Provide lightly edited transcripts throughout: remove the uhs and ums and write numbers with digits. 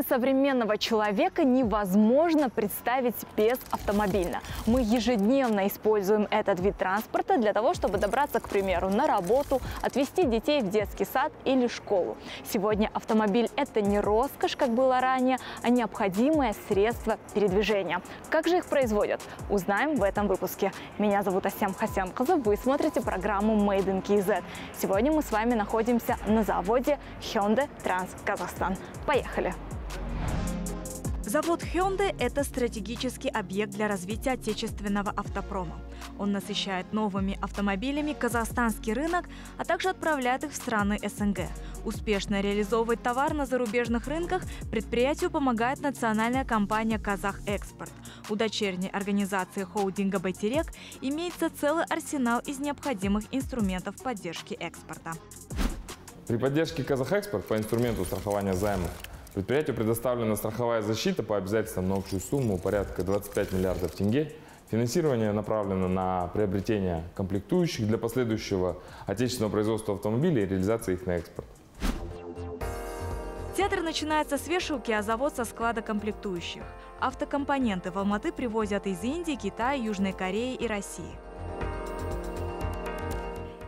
современного человека невозможно представить без автомобиля. Мы ежедневно используем этот вид транспорта для того, чтобы добраться, к примеру, на работу, отвезти детей в детский сад или школу. Сегодня автомобиль – это не роскошь, как было ранее, а необходимое средство передвижения. Как же их производят? Узнаем в этом выпуске. Меня зовут Асям Хасямкызы, вы смотрите программу Made in KZ. Сегодня мы с вами находимся на заводе Hyundai Trans Kazakhstan. Поехали! Завод Hyundai – это стратегический объект для развития отечественного автопрома. Он насыщает новыми автомобилями казахстанский рынок, а также отправляет их в страны СНГ. Успешно реализовывать товар на зарубежных рынках предприятию помогает национальная компания «Казахэкспорт». У дочерней организации холдинга «Байтерек» имеется целый арсенал из необходимых инструментов поддержки экспорта. При поддержке «Казахэкспорт» по инструменту страхования займов предприятию предоставлена страховая защита по обязательствам на общую сумму порядка 25 миллиардов тенге. Финансирование направлено на приобретение комплектующих для последующего отечественного производства автомобилей и реализации их на экспорт. Театр начинается с вешалки, а завод со склада комплектующих. Автокомпоненты в Алматы привозят из Индии, Китая, Южной Кореи и России.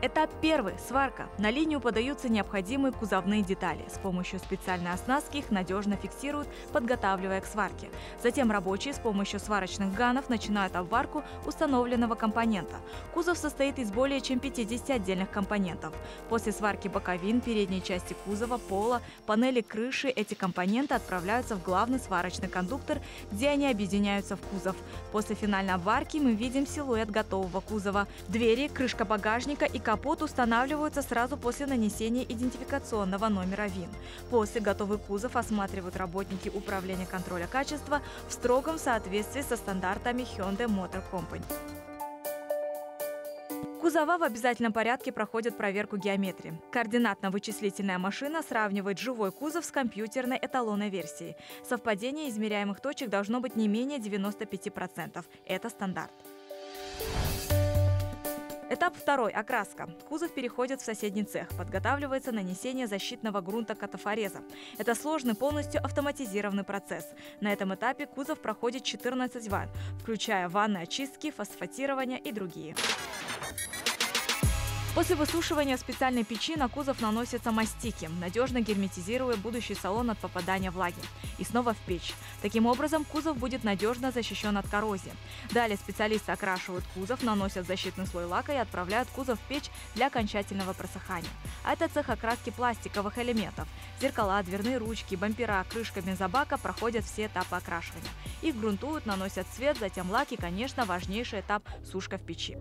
Этап первый – сварка. На линию подаются необходимые кузовные детали. С помощью специальной оснастки их надежно фиксируют, подготавливая к сварке. Затем рабочие с помощью сварочных ганов начинают обварку установленного компонента. Кузов состоит из более чем 50 отдельных компонентов. После сварки боковин, передней части кузова, пола, панели крыши эти компоненты отправляются в главный сварочный кондуктор, где они объединяются в кузов. После финальной обварки мы видим силуэт готового кузова. Двери, крышка багажника и капот устанавливаются сразу после нанесения идентификационного номера ВИН. После готовый кузов осматривают работники управления контроля качества в строгом соответствии со стандартами Hyundai Motor Company. Кузова в обязательном порядке проходят проверку геометрии. Координатно-вычислительная машина сравнивает живой кузов с компьютерной эталонной версией. Совпадение измеряемых точек должно быть не менее 95%. Это стандарт. Этап второй – окраска. Кузов переходит в соседний цех. Подготавливается нанесение защитного грунта катафореза. Это сложный, полностью автоматизированный процесс. На этом этапе кузов проходит 14 ванн, включая ванны очистки, фосфатирования и другие. После высушивания в специальной печи на кузов наносятся мастики, надежно герметизируя будущий салон от попадания влаги. И снова в печь. Таким образом, кузов будет надежно защищен от коррозии. Далее специалисты окрашивают кузов, наносят защитный слой лака и отправляют кузов в печь для окончательного просыхания. А это цех окраски пластиковых элементов. Зеркала, дверные ручки, бампера, крышка бензобака проходят все этапы окрашивания. Их грунтуют, наносят цвет, затем лак и, конечно, важнейший этап – сушка в печи.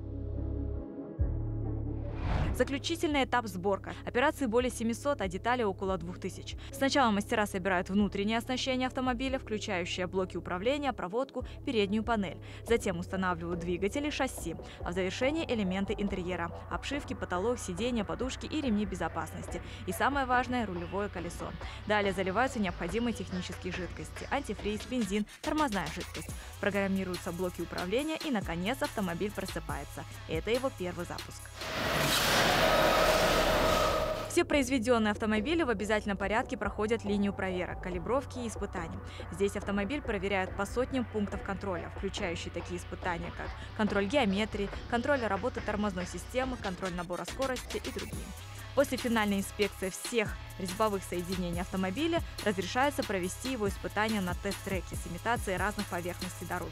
Заключительный этап – сборка. Операций более 700, а деталей около 2000. Сначала мастера собирают внутреннее оснащение автомобиля, включающее блоки управления, проводку, переднюю панель. Затем устанавливают двигатели, шасси, а в завершении элементы интерьера – обшивки, потолок, сиденья, подушки и ремни безопасности. И самое важное – рулевое колесо. Далее заливаются необходимые технические жидкости – антифриз, бензин, тормозная жидкость. Программируются блоки управления и, наконец, автомобиль просыпается. Это его первый запуск. Все произведенные автомобили в обязательном порядке проходят линию проверок, калибровки и испытаний. Здесь автомобиль проверяют по сотням пунктов контроля, включающие такие испытания, как контроль геометрии, контроль работы тормозной системы, контроль набора скорости и другие. После финальной инспекции всех резьбовых соединений автомобиля разрешается провести его испытания на тест-треке с имитацией разных поверхностей дороги.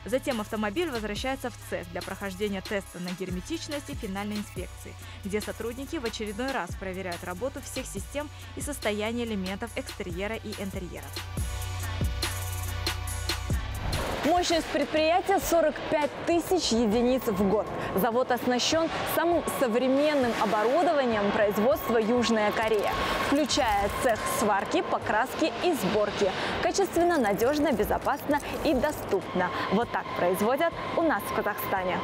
Затем автомобиль возвращается в цех для прохождения теста на герметичность и финальной инспекции, где сотрудники в очередной раз проверяют работу всех систем и состояние элементов экстерьера и интерьера. Мощность предприятия 45 тысяч единиц в год. Завод оснащен самым современным оборудованием производства Южная Корея, включая цех сварки, покраски и сборки. Качественно, надежно, безопасно и доступно. Вот так производят у нас в Казахстане.